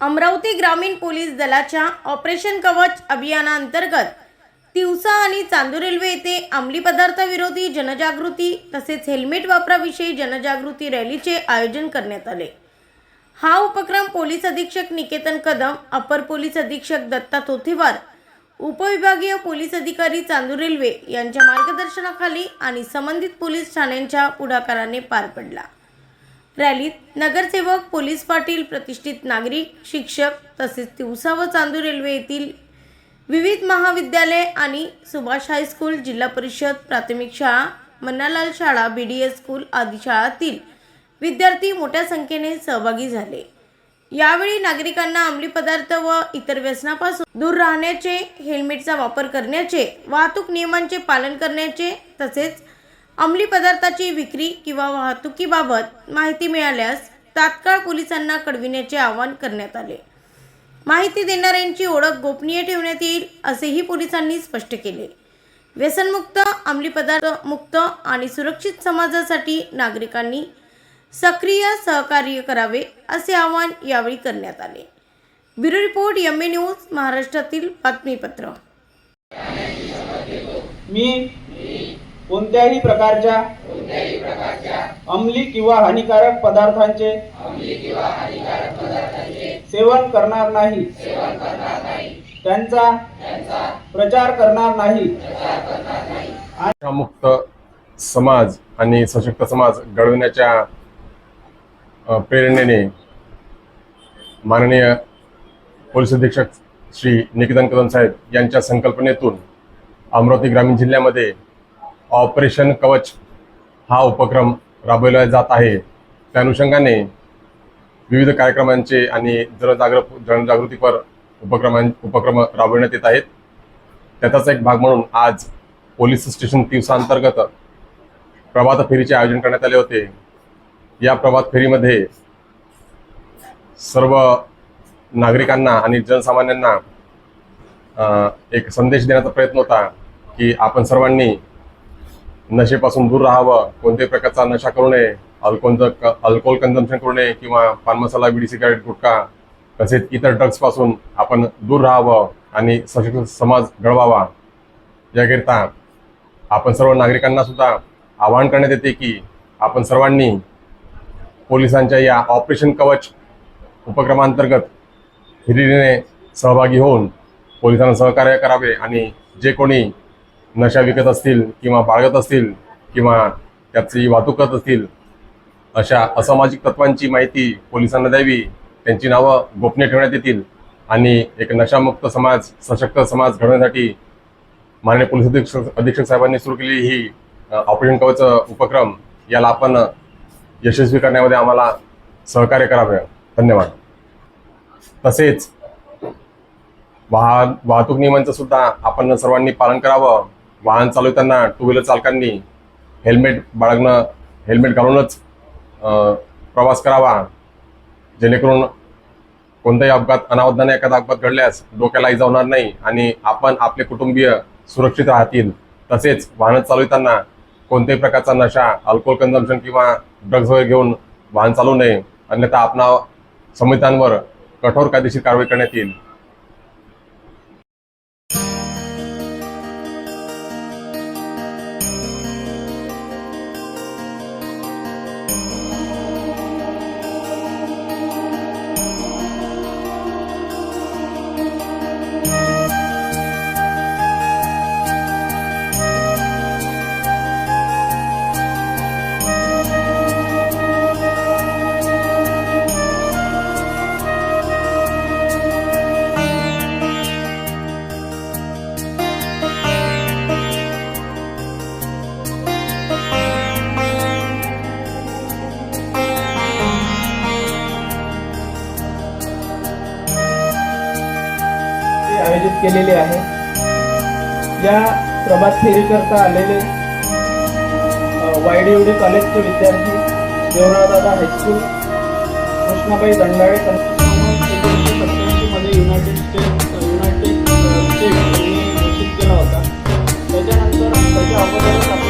अमरावती ग्रामीण पोलीस दलाच्या ऑपरेशन कवच अभियानांतर्गत तिवसा आणि चांदूर रेल्वे येथे अंमली पदार्थाविरोधी जनजागृती तसेच हेल्मेट वापराविषयी जनजागृती रॅलीचे आयोजन करण्यात आले। हा उपक्रम पोलीस अधीक्षक निकेतन कदम, अपर पोलीस अधीक्षक दत्ता तोथेवार, उपविभागीय पोलीस अधिकारी चांदूर रेल्वे यांच्या मार्गदर्शनाखाली आणि संबंधित पोलीस ठाण्यांच्या पुढाकाराने पार पडला। रॅलीत नगरसेवक, पोलीस पाटील, प्रतिष्ठित नागरिक, शिक्षक तसेच तिवसा व चांदूर रेल्वे येथील विविध महाविद्यालय आणि सुभाष हायस्कूल, जिल्हा परिषद प्राथमिक शाळा, मन्नालाल शाळा, BDS स्कूल आदी शाळांतील विद्यार्थी मोठ्या संख्येने सहभागी झाले। यावेळी नागरिकांना अंमली पदार्थ व इतर व्यसनापासून दूर राहण्याचे, हेल्मेटचा वापर करण्याचे, वाहतूक नियमांचे पालन करण्याचे तसेच अंमली पदार्थाची विक्री किंवा वाहतुकीबाबत माहिती मिळाल्यास तात्काळ पोलिसांना कळविण्याचे आवाहन करण्यात आले। माहिती देणाऱ्यांची ओळख गोपनीय ठेवण्यात येईल असेही पोलिसांनी स्पष्ट केले। व्यसनमुक्त, अंमली पदार्थ मुक्त आणि सुरक्षित समाजासाठी नागरिकांनी सक्रिय सहकार्य करावे असे आवाहन यावेळी करण्यात आले। ब्युरो रिपोर्ट, MA न्यूज, महाराष्ट्रातील बातमीपत्र। मी कोणत्याही प्रकारच्या अंमली किंवा हानिकारक पदार्थांचे सेवन करणार नाही, त्यांचा प्रचार करणार नाही। मुक्त समाज आणि सशक्त समाज घडविण्याच्या प्रेरणेने माननीय पोलीस अधीक्षक श्री निकेतन कदम साहेब यांच्या संकल्पनेतून अमरावती ग्रामीण जिल्ह्यामध्ये ऑपरेशन कवच हा उपक्रम राबवला जात आहे। त्या अनुषंगाने विविध कार्यक्रमांचे आणि जनजागृतीपर उपक्रम राबवण्यात येत आहेत। त्याचाच एक भाग म्हणून आज पोलीस स्टेशन तिवसा अंतर्गत प्रभात फेरीचे आयोजन करण्यात आले होते। या प्रभात फेरीमध्ये सर्व नागरिकांना आणि जनसामान्यांना एक संदेश देण्याचा प्रयत्न होता की आपण सर्वांनी नशेपासून दूर राहावं, कोणत्याही प्रकारचा नशा करू नये, अल्कोहोल कन्झम्पशन करू नये किंवा पान मसाला, बीडी, सिगारेट, गुटखा तसेच इतर ड्रग्सपासून आपण दूर राहावं आणि सशक्त समाज घडवावा। याकरिता आपण सर्व नागरिकांना सुद्धा आवाहन करण्यात येते की आपण सर्वांनी पोलिसांच्या या ऑपरेशन कवच उपक्रमांतर्गत हिरिरीने सहभागी होऊन पोलिसांना सहकार्य करावे आणि जे कोणी नशा विकत असतील किंवा बाळगत असतील किंवा त्याची वाहतूक करत असतील अशा असामाजिक तत्वांची माहिती पोलिसांना द्यावी, त्यांची नावं गोपनीय ठेवण्यात येतील आणि एक नशामुक्त समाज, सशक्त समाज घडवण्यासाठी माननीय पोलीस अधीक्षक साहेबांनी सुरू केलेली ही ऑपरेशन कवच उपक्रम याला आपण यशस्वी करण्यामध्ये आम्हाला सहकार्य करावे। धन्यवाद। तसेच वाहतूक नियमांचं सुद्धा आपण सर्वांनी पालन करावं। वाहन चालवताना टू व्हीलर चालकांनी हेल्मेट घालूनच प्रवास करावा, जेणेकरून कोणताही अपघात, अनावधानाने एखादा अपघात घडल्यास डोक्याला इजा होणार नाही आणि आपण, आपले कुटुंबीय सुरक्षित राहतील। तसेच वाहन चालवताना कोणत्याही प्रकारचा नशा, अल्कोहोल कन्झम्पशन किंवा ड्रग्ज वगैरे घेऊन वाहन चालवू नये, अन्यथा आपणा संबंधितांवर कठोर कायदेशीर कारवाई करण्यात येईल। आयोजित केलेले आहे। या प्रभात फेरीकरता आलेले YDUD कॉलेजचे विद्यार्थी, देवरावदादा हायस्कूल, कृष्णाबाई दंडाळे मध्ये युनायटेड स्टेट घोषित केला होता। त्याच्यानंतर त्याच्या अगोदर